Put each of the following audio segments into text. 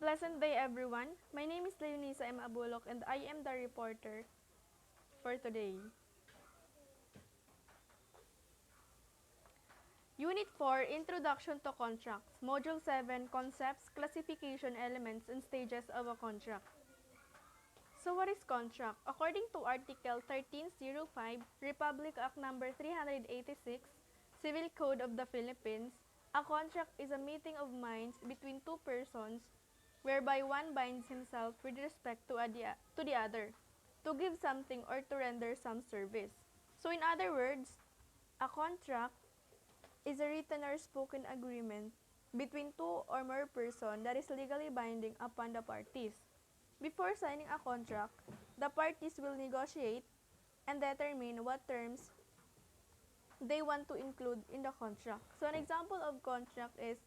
pleasant day, everyone. My name is Leonisa M. Abulok, and I am the reporter for today. Unit 4, Introduction to Contracts. Module 7, Concepts, Classification, Elements, and Stages of a Contract. So what is contract? According to Article 1305, Republic Act Number 386, Civil Code of the Philippines, a contract is a meeting of minds between two persons whereby one binds himself with respect to the other, to give something or to render some service. So in other words, a contract is a written or spoken agreement between two or more persons that is legally binding upon the parties. Before signing a contract, the parties will negotiate and determine what terms they want to include in the contract. So an example of contract is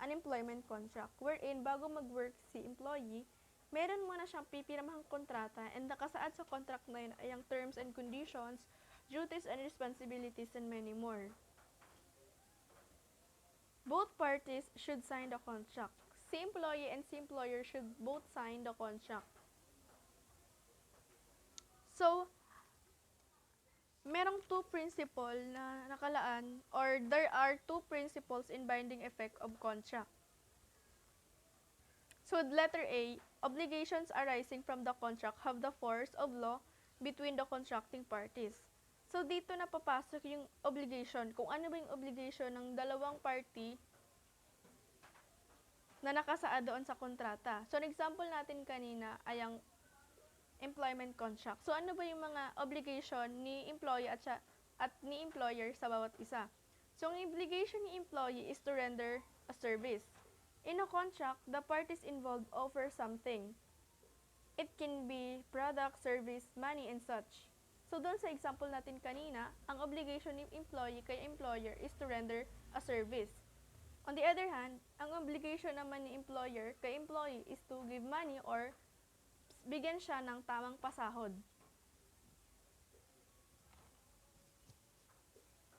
an employment contract, wherein bago mag-work si employee, meron muna siyang pipirmahang kontrata and nakasaad sa contract na yun ay ang terms and conditions, duties and responsibilities, and many more. Both parties should sign the contract. Si employee and si employer should both sign the contract. So, merong two principle na nakalaan or there are two principles in binding effect of contract. So, letter A, obligations arising from the contract have the force of law between the contracting parties. So, dito na papasok yung obligation. Kung ano ba yung obligation ng dalawang party na nakasaad doon sa kontrata. So, an example natin kanina ay ang employment contract. So, ano ba yung mga obligation ni employee at ni employer sa bawat isa? So, ang obligation ni employee is to render a service. In a contract, the parties involved offer something. It can be product, service, money, and such. So, doon sa example natin kanina, ang obligation ni employee kay employer is to render a service. On the other hand, ang obligation naman ni employer kay employee is to give money or bigyan siya ng tamang pasahod.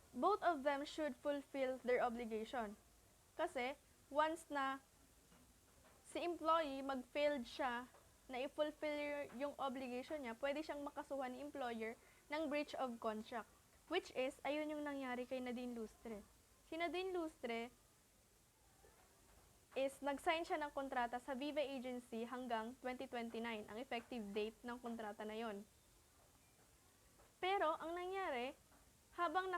Both of them should fulfill their obligation. Kasi, once na si employee mag-failed siya na i-fulfill yung obligation niya, pwede siyang makasuhan ni employer ng breach of contract. Which is, ayun yung nangyari kay Nadine Lustre. Si Nadine Lustre is nag-sign siya ng kontrata sa Viva Agency hanggang 2029, ang effective date ng kontrata na yon. Pero, ang nangyari, habang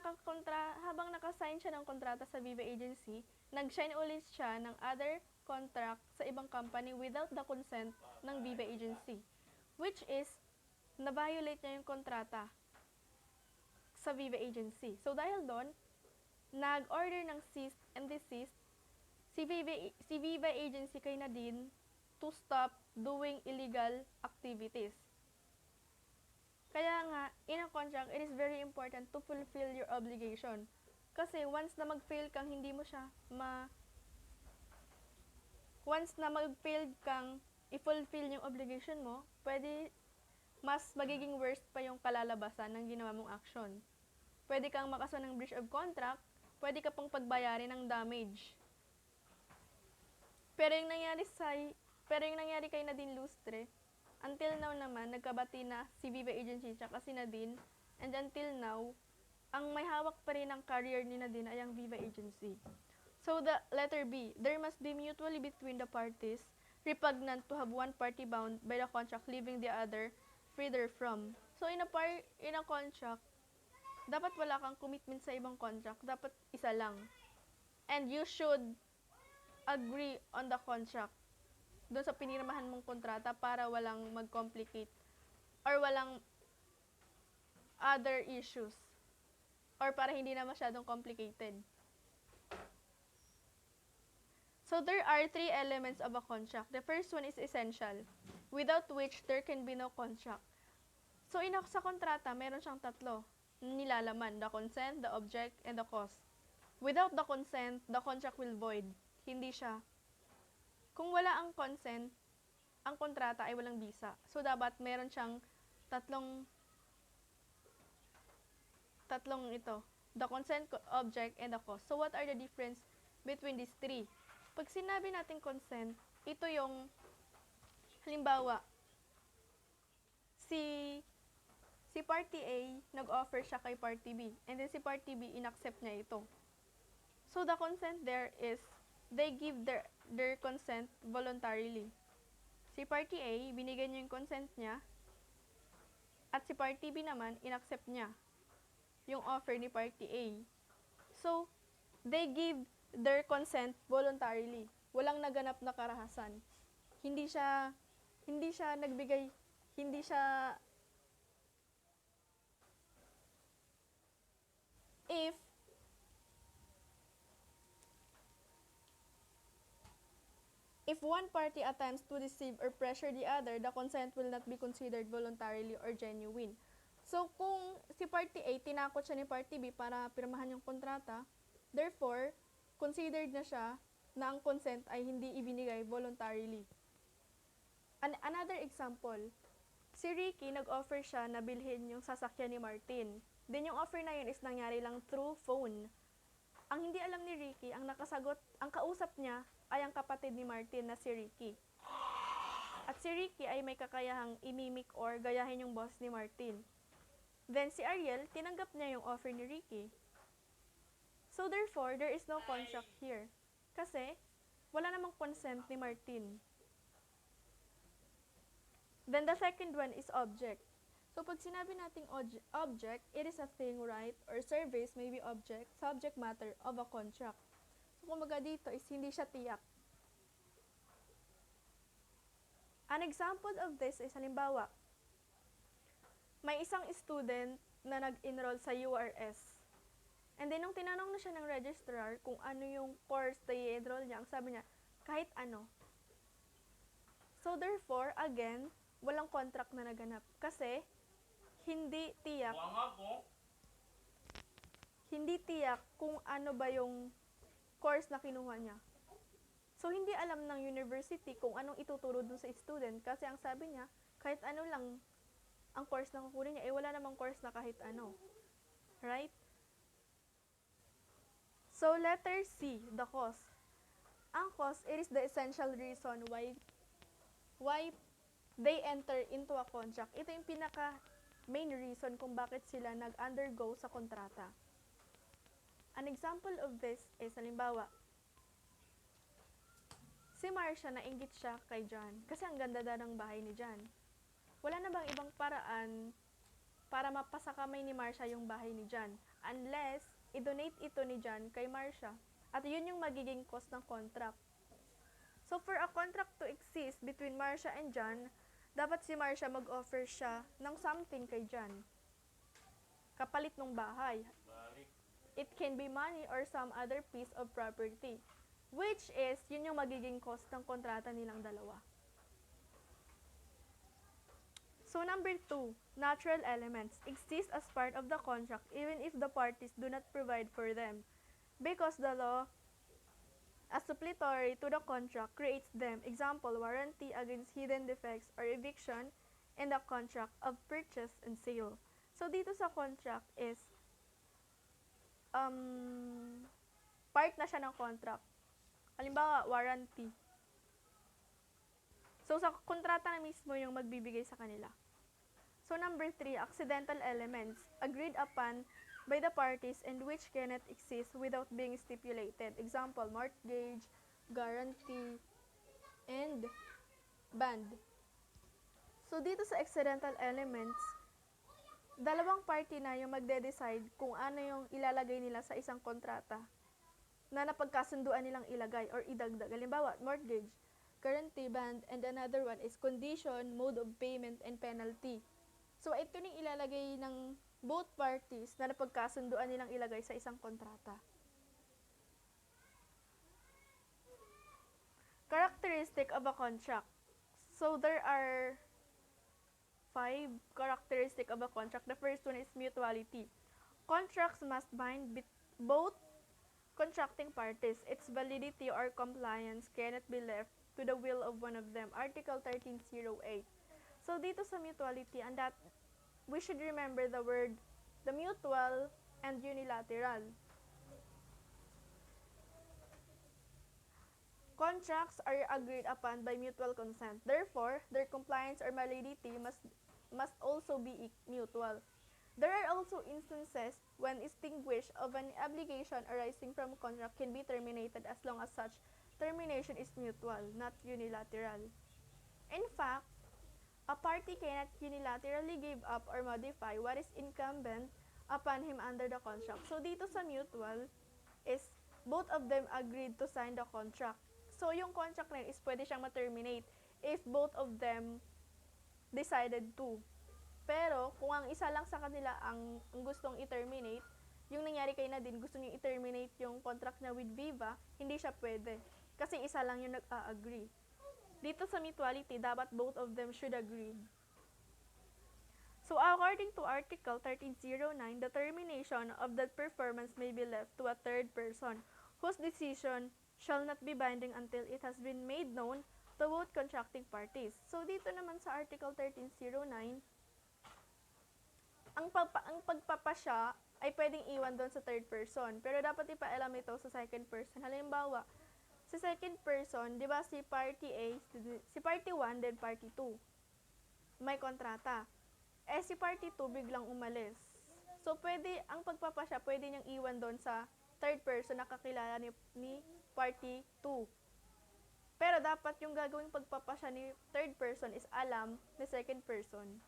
naka-sign siya ng kontrata sa Viva Agency, nag-sign ulit siya ng other contract sa ibang company without the consent ng Viva Agency. Which is, na-violate niya yung kontrata sa Viva Agency. So, dahil doon, nag-order ng cease and desist si Viva Agency kay Nadine to stop doing illegal activities. Kaya nga, in a contract, it is very important to fulfill your obligation. Kasi once na mag-fail kang i-fulfill yung obligation mo, pwede mas magiging worst pa yung kalalabasan ng ginawa mong action. Pwede kang makaso ng breach of contract, pwede ka pang pagbayarin ng damage. Pero yung nangyari kay Nadine Lustre, until now naman, nagkabati na si Viva Agency tsaka si Nadine, and until now, ang may hawak pa rin ng career ni Nadine ay ang Viva Agency. So, the letter B, there must be mutually between the parties repugnant to have one party bound by the contract leaving the other free therefrom. So, in a contract, dapat wala kang commitment sa ibang contract, dapat isa lang. And you should agree on the contract doon sa pinirmahan mong kontrata para walang mag-complicate or walang other issues or para hindi na masyadong complicated. So, there are three elements of a contract. The first one is essential, without which there can be no contract. So, sa kontrata, meron siyang tatlo nilalaman, the consent, the object, and the cause. Without the consent, the contract will void. Hindi siya. Kung wala ang consent, ang kontrata ay walang bisa. So, dapat meron siyang tatlong ito. The consent, object, and the cause. So, what are the difference between these three? Pag sinabi natin consent, ito yung Halimbawa, si si party A, nag-offer siya kay party B, and then si party B, inaccept niya ito. So, the consent there is, they give their consent voluntarily. Si party A, binigay niya yung consent niya, at si party B naman, inaccept niya yung offer ni party A. So, they give their consent voluntarily. Walang naganap na karahasan. Hindi siya nagbigay, hindi siya, if one party attempts to deceive or pressure the other, the consent will not be considered voluntarily or genuine. So, kung si party A, tinakot siya ni party B para pirmahan yung kontrata, therefore, considered na siya na ang consent ay hindi ibinigay voluntarily. Another example, si Ricky, nag-offer siya na bilhin yung sasakyan ni Martin. Then yung offer na yun is nangyari lang through phone. Ang hindi alam ni Ricky, ang kausap niya ay ang kapatid ni Martin na si Ricky. At si Ricky ay may kakayahang imimik or gayahin yung boss ni Martin. Then si Ariel, tinanggap niya yung offer ni Ricky. So therefore, there is no contract here. Kasi, wala namang consent ni Martin. Then the second one is object. So pag sinabi nating object, it is a thing, right? Or service may be object, subject matter of a contract. So kumbaga dito is hindi siya tiyak. An example of this is halimbawa, may isang student na nag-enroll sa URS. And then, nung tinanong na siya ng registrar kung ano yung course na i-enroll niya, ang sabi niya, kahit ano. So, therefore, again, walang contract na naganap. Kasi, hindi tiyak kung ano ba yung course na kinuha niya. So, hindi alam ng university kung anong ituturo dun sa student. Kasi ang sabi niya, kahit ano lang ang course na kukunin niya, wala namang course na kahit ano. Right? So, letter C, the cause. Ang cause, it is the essential reason why they enter into a contract. Ito yung pinaka-main reason kung bakit sila nag-undergo sa kontrata. An example of this is, halimbawa, si Marcia, nainggit siya kay John kasi ang ganda ng bahay ni John. Wala na bang ibang paraan para mapasakamay ni Marcia yung bahay ni John unless i-donate ito ni John kay Marcia. At yun yung magiging cost ng contract. So, for a contract to exist between Marcia and John, dapat si Marcia mag-offer siya ng something kay John. Kapalit ng bahay. It can be money or some other piece of property. Which is, yun yung magiging cost ng kontrata nilang dalawa. So, number 2, natural elements exist as part of the contract even if the parties do not provide for them. Because the law, as supplementary to the contract, creates them. Example, warranty against hidden defects or eviction in the contract of purchase and sale. So, dito sa contract is, part na siya ng contract. Halimbawa, warranty. So, sa kontrata na mismo yung magbibigay sa kanila. So, number 3, accidental elements agreed upon by the parties and which cannot exist without being stipulated. Example, mortgage, guarantee, and bond. So, dito sa accidental elements, dalawang party na yung magde-decide kung ano yung ilalagay nila sa isang kontrata na napagkasunduan nilang ilagay or idagdag. Halimbawa, mortgage, guarantee, bond, and another one is condition, mode of payment, and penalty. So, ito yung ilalagay ng both parties na napagkasunduan nilang ilagay sa isang kontrata. Characteristic of a contract. So, there are 5 characteristics of a contract. The first one is mutuality. Contracts must bind both contracting parties. Its validity or compliance cannot be left to the will of one of them. Article 1308. So, dito sa mutuality, and that we should remember the mutual and unilateral. Contracts are agreed upon by mutual consent. Therefore, their compliance or validity must also be mutual. There are also instances when extinguish of an obligation arising from a contract can be terminated as long as such termination is mutual, not unilateral. In fact, a party cannot unilaterally give up or modify what is incumbent upon him under the contract. So dito sa mutual is both of them agreed to sign the contract. So yung contract na yun is pwede siyang ma-terminate if both of them decided to. Pero kung ang isa lang sa kanila ang gustong i-terminate, yung nangyari kay Nadine, gusto niya i-terminate yung contract niya with Viva, hindi siya pwede. Kasi isa lang yung nag-a-agree. Dito sa mutuality, dapat both of them should agree. So according to Article 1309, the termination of that performance may be left to a third person, whose decision shall not be binding until it has been made known to both contracting parties. So dito naman sa Article 1309, ang pagpapasya ay pwedeng iwan doon sa third person, pero dapat ipaalam ito sa second person. Halimbawa, sa second person, di ba si party A, si party 1, then party 2, may kontrata. Si party 2 biglang umalis. So, ang pagpapasya, pwede niyang iwan doon sa third person na kakilala ni party 2. Pero dapat yung gagawing pagpapasya ni third person is alam ni second person.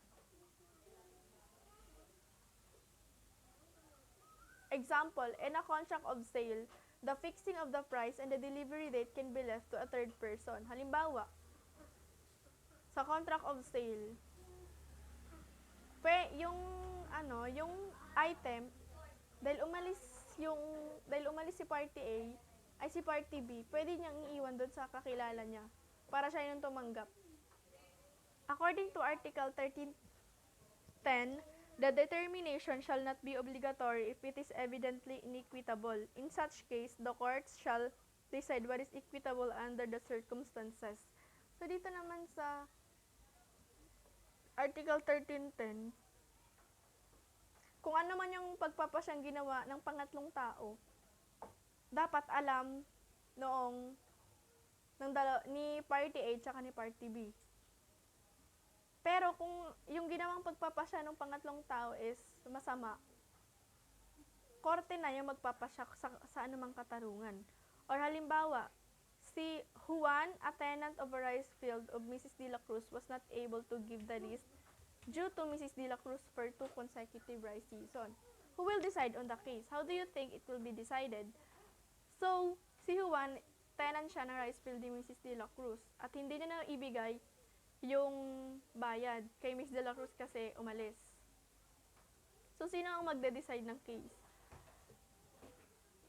Example, in a contract of sale, the fixing of the price and the delivery date can be left to a third person. Halimbawa, sa contract of sale, yung item, dahil umalis si party A, ay si party B, pwede niyang iiwan doon sa kakilala niya para siya yung tumanggap. According to Article 1310, the determination shall not be obligatory if it is evidently inequitable. In such case, the courts shall decide what is equitable under the circumstances. So, dito naman sa Article 1310, kung ano man yung pagpapasyang ginawa ng pangatlong tao, dapat alam ni party A tsaka ni party B. Pero kung yung ginawang pagpapasya ng pangatlong tao is masama, korte na yung magpapasya sa anumang katarungan. Or halimbawa, si Juan, a tenant of a rice field of Mrs. De La Cruz, was not able to give the list due to Mrs. De La Cruz for 2 consecutive rice season. Who will decide on the case? How do you think it will be decided? So, si Juan, tenant siya ng rice field ni Mrs. De La Cruz at hindi niya na ibigay yung bayad kay Miss De La Cruz kasi umalis. So, sino ang magde-decide ng case?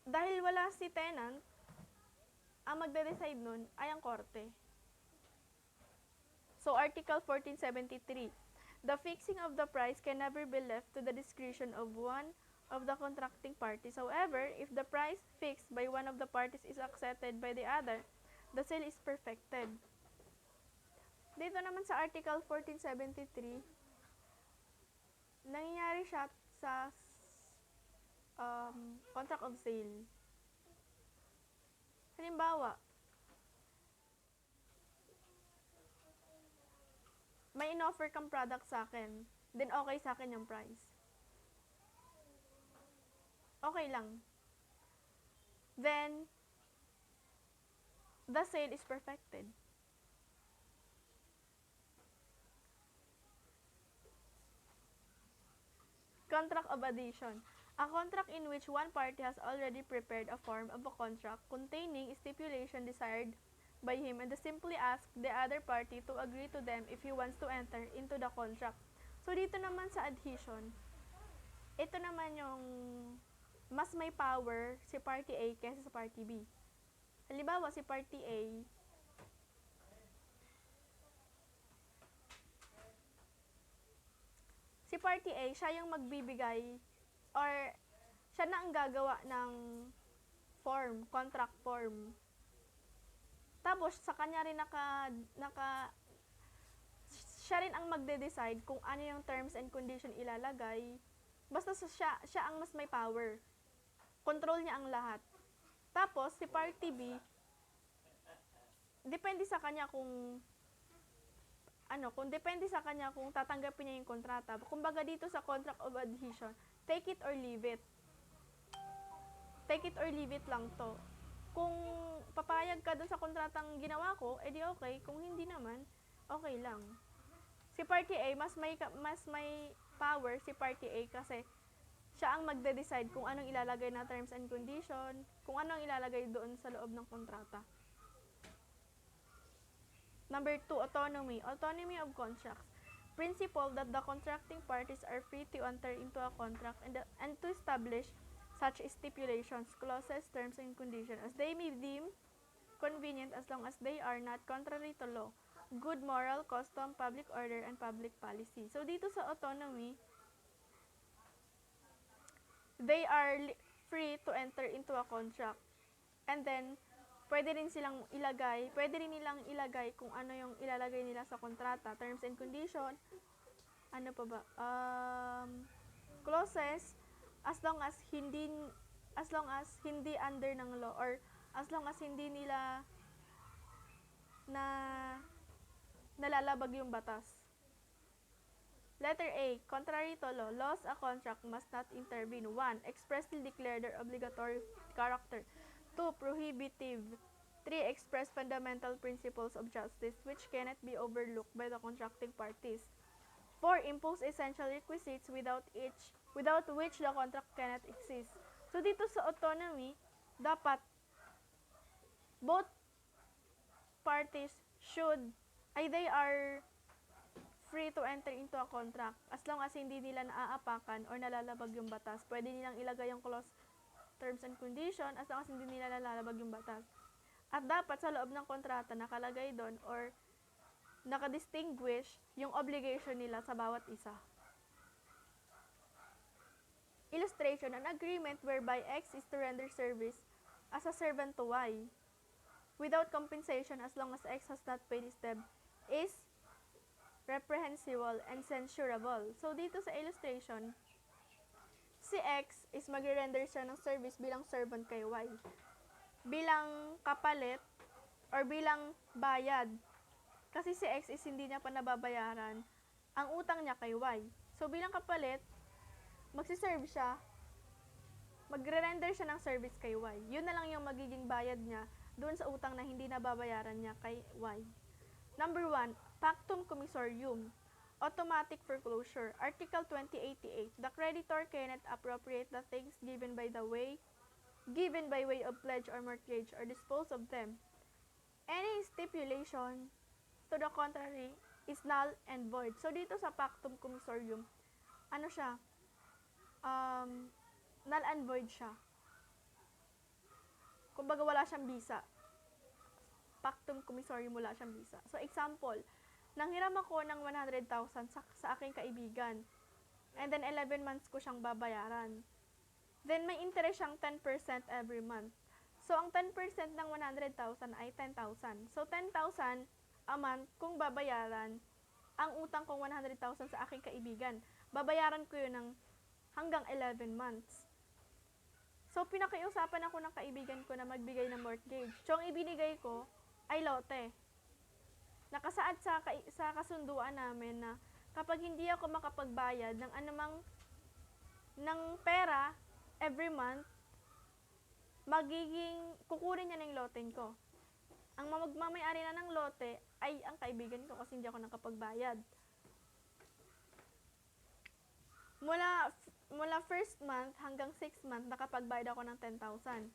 Dahil wala si tenant, ang magde-decide nun ay ang korte. So, Article 1473, the fixing of the price can never be left to the discretion of one of the contracting parties. However, if the price fixed by one of the parties is accepted by the other, the sale is perfected. Dito naman sa Article 1473, nangyayari siya sa contract of sale. Halimbawa, may in-offer kang product sa akin, then okay sa akin yung price. Okay lang. Then, the sale is perfected. Contract of adhesion. A contract in which one party has already prepared a form of a contract containing stipulation desired by him and simply ask the other party to agree to them if he wants to enter into the contract. So, dito naman sa adhesion, ito naman yung mas may power si party A kaysa sa party B. Halimbawa, si party A, siya yung magbibigay or siya na ang gagawa ng form, contract form. Tapos, sa kanya rin siya rin ang magde-decide kung ano yung terms and condition ilalagay. Basta siya ang mas may power. Control niya ang lahat. Tapos, si party B, depende sa kanya kung depende sa kanya kung tatanggapin niya yung kontrata. Kumbaga dito sa contract of adhesion, take it or leave it. Take it or leave it lang to. Kung papayag ka dun sa kontratang ginawa ko, edi okay. Kung hindi naman, okay lang. Si Party A, mas may power si Party A kasi siya ang magde-decide kung anong ilalagay na terms and condition, kung anong ilalagay doon sa loob ng kontrata. Number 2, autonomy. Autonomy of contracts. Principle that the contracting parties are free to enter into a contract and to establish such stipulations, clauses, terms, and conditions as they may deem convenient as long as they are not contrary to law, good moral, custom, public order, and public policy. So, dito sa autonomy, they are free to enter into a contract. And then, pwede rin nilang ilagay kung ano yung ilalagay nila sa kontrata, terms and condition, ano pa ba, clauses, as long as hindi under ng law, or as long as hindi nila nalalabag yung batas. Letter A, contrary to law, laws a contract must not intervene. 1. Expressly declare their obligatory character. 2. Prohibitive. 3. Express fundamental principles of justice which cannot be overlooked by the contracting parties. 4. Impose essential requisites without which the contract cannot exist. So, dito sa autonomy, dapat both parties they are free to enter into a contract as long as hindi nila naaapakan or nalalabag yung batas. Pwede nilang ilagay yung clause, terms and condition as long as hindi nila nalalabag yung batas. At dapat sa loob ng kontrata nakalagay doon or nakadistinguish yung obligation nila sa bawat isa. Illustration, an agreement whereby X is to render service as a servant to Y without compensation as long as X has not paid his debt is reprehensible and censurable. So, dito sa illustration, si X is magre-render siya ng service bilang servant kay Y. Bilang kapalit or bilang bayad. Kasi si X is hindi niya pa nababayaran ang utang niya kay Y. So, bilang kapalit, magre-render siya ng service kay Y. Yun na lang yung magiging bayad niya doon sa utang na hindi nababayaran niya kay Y. Number 1, Pactum Commissorium, automatic foreclosure. Article 2088, the creditor cannot appropriate the things given by way of pledge or mortgage or dispose of them. Any stipulation to the contrary is null and void. So, dito sa Pactum Commissorium, null and void siya. Kumbaga wala siyang bisa. Pactum Commissorium, wala siyang bisa. So, example, nanghiram ako ng 100,000 sa aking kaibigan. And then, 11 months ko siyang babayaran. Then, may interest siyang 10% every month. So, ang 10% ng 100,000 ay 10,000. So, 10,000 a month kung babayaran ang utang kong 100,000 sa aking kaibigan. Babayaran ko yun ng hanggang 11 months. So, pinakiusapan ako ng kaibigan ko na magbigay ng mortgage. So, ang ibinigay ko ay lote. Nakasaad sa kasunduan namin na kapag hindi ako makapagbayad ng anumang pera every month, kukunin niya ng loten ko. Ang magmamayari na ng lote ay ang kaibigan ko kasi hindi ako nakapagbayad. Mula first month hanggang 6th month, nakapagbayad ako ng 10,000.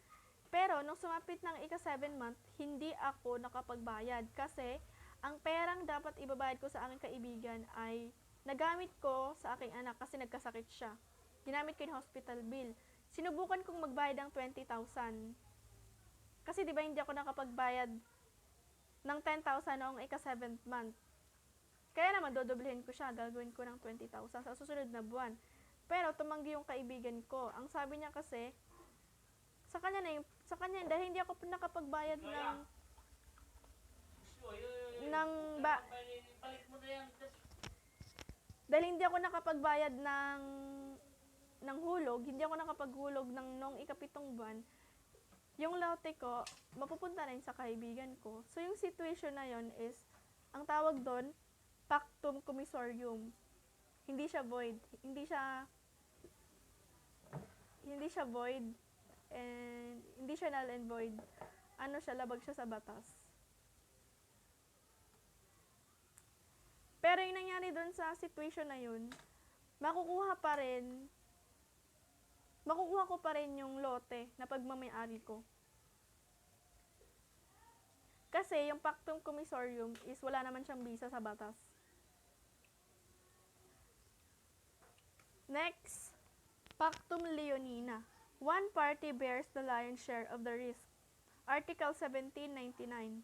Pero, nung sumapit ng ika-7 month, hindi ako nakapagbayad kasi ang perang dapat ibabayad ko sa aking kaibigan ay nagamit ko sa aking anak kasi nagkasakit siya. Ginamit ko yung hospital bill. Sinubukan kong magbayad ng 20,000. Kasi di ba hindi ako nakapagbayad ng 10,000 noong ika-7th month. Kaya naman, dodoblehin ko siya. Gagawin ko ng 20,000 sa susunod na buwan. Pero, tumanggi yung kaibigan ko. Ang sabi niya kasi, sa kanya, dahil hindi ako nakapagbayad dahil hindi ako nakapagbayad ng hulog, hindi ako nakapaghulog ng nung ika-7 buwan, yung lote ko, mapupunta na yun sa kaibigan ko. So, yung situation na yon is, ang tawag doon, pactum commissorium. Hindi siya void. Hindi siya void. And, hindi siya null and void. Ano siya, labag siya sa batas. Pero yung nangyari doon sa situation na yun, makukuha ko pa rin yung lote na pagmamayari ko. Kasi yung pactum commissorium is wala naman siyang bisa sa batas. Next, pactum leonina. One party bears the lion's share of the risk. Article 1799.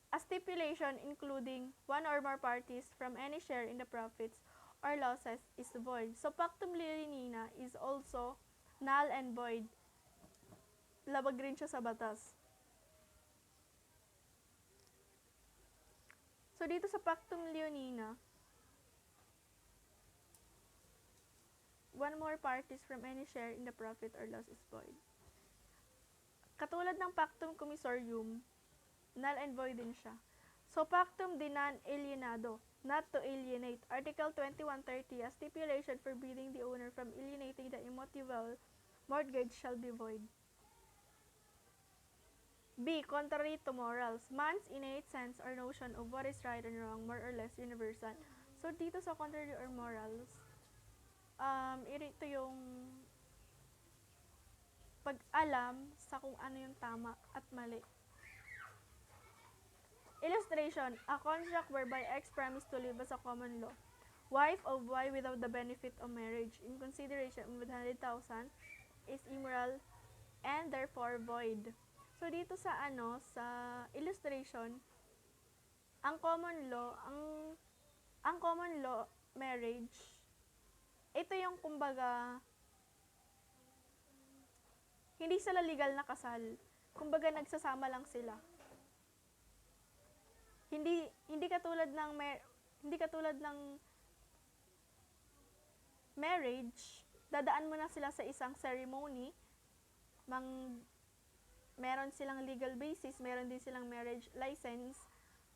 A stipulation including one or more parties from any share in the profits or losses is void. So, pactum leonina is also null and void. Labag rin siya sa batas. So, dito sa pactum leonina, one more parties from any share in the profit or loss is void. Katulad ng pactum commissorium, null and void din siya. So, pactum de non alienado, not to alienate. Article 2130, a stipulation forbidding the owner from alienating the immutable mortgage shall be void. B. Contrary to morals. Man's innate sense or notion of what is right and wrong, more or less universal. So, dito sa contrary or morals, ito yung pag-alam sa kung ano yung tama at mali. Illustration, a contract whereby X promised to live as a common law, wife of Y without the benefit of marriage, in consideration of 100,000, is immoral and therefore void. So, dito sa illustration, ang common law marriage, ito yung kumbaga, hindi sila legal na kasal. Kumbaga, nagsasama lang sila. Hindi katulad ng marriage, dadaan mo na sila sa isang ceremony, meron silang legal basis, meron din silang marriage license,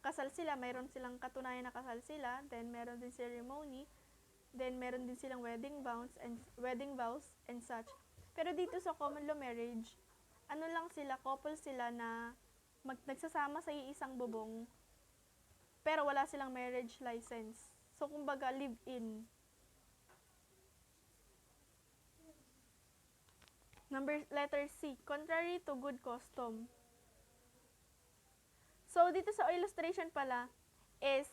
kasal sila, meron silang katunayan na kasal sila, then meron din ceremony, then meron din silang wedding vows and such. Pero dito sa common law marriage, ano lang sila, couple sila na nagsasama sa iisang bubong, pero wala silang marriage license. So, kumbaga, live-in. Letter C, contrary to good custom. So, dito sa illustration pala is,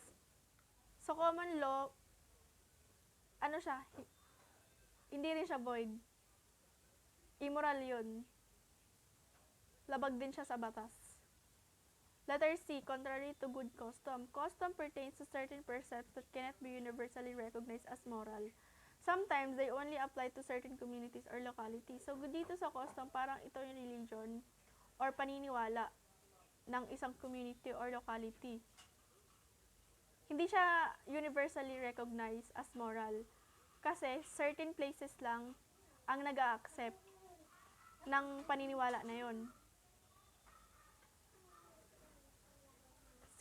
sa common law, hindi rin siya void. Immoral yun. Labag din siya sa batas. Letter C, contrary to good custom. Custom pertains to certain precepts that cannot be universally recognized as moral. Sometimes, they only apply to certain communities or localities. So, dito sa custom, parang ito yung religion or paniniwala ng isang community or locality. Hindi siya universally recognized as moral. Kasi, certain places lang ang nag-a-accept ng paniniwala na yon.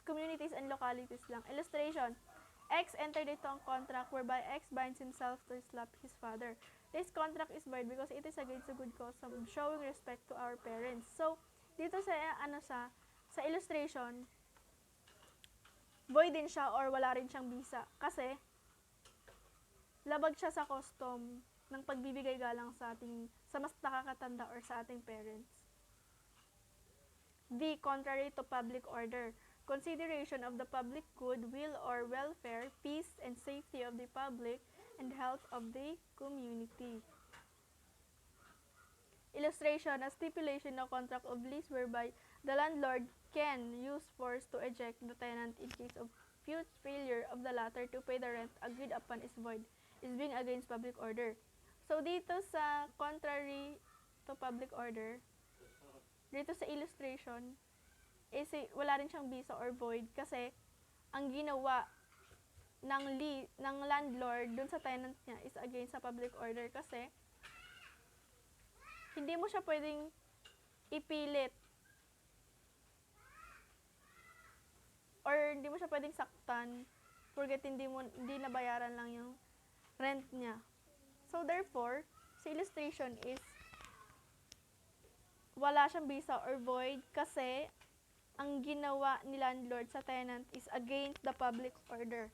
Communities and localities lang. Illustration, X entered into a contract whereby X binds himself to slap his father. This contract is void because it is against the good custom of showing respect to our parents. So, dito sa illustration, void din siya or wala rin siyang bisa. Kasi, labag siya sa custom ng pagbibigay galang sa mas nakakatanda or sa ating parents. D. Contrary to public order. Consideration of the public good, will or welfare, peace and safety of the public, and health of the community. Illustration, a stipulation of contract of lease whereby the landlord can use force to eject the tenant in case of failure of the latter to pay the rent agreed upon is void, is being against public order. So, dito sa contrary to public order, dito sa illustration, wala rin siyang bisa or void kasi ang ginawa ng landlord dun sa tenant niya is against sa public order kasi hindi mo siya pwedeng ipilit or hindi mo siya pwedeng saktan porket hindi nabayaran lang yung rent niya. So therefore, sa illustration is wala siyang visa or void kasi ang ginawa ni landlord sa tenant is against the public order.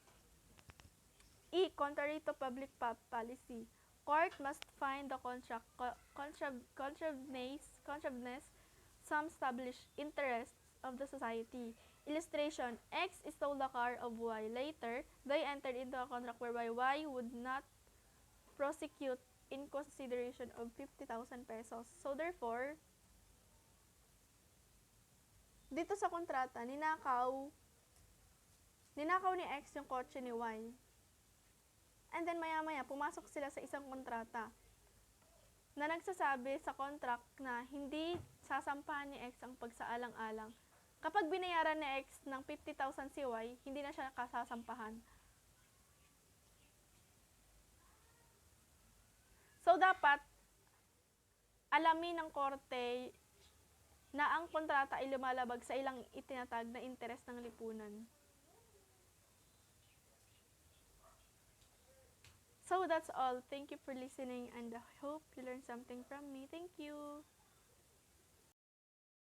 E. Contrary to public policy, court must find the contraveness some established interests of the society. Illustration, X stole the car of Y. Later, they entered into a contract whereby Y would not prosecute in consideration of 50,000 pesos. So therefore, dito sa kontrata, ninakaw ni X yung kotse ni Y. And then maya-maya, pumasok sila sa isang kontrata na nagsasabi sa contract na hindi sasampahan ni X ang pagsaalang-alang. Kapag binayaran ni X ng 50,000 si Y, hindi na siya kasasampahan. So, dapat alamin ng korte na ang kontrata ay lumalabag sa ilang itinatag na interes ng lipunan. So, that's all. Thank you for listening and I hope you learned something from me. Thank you!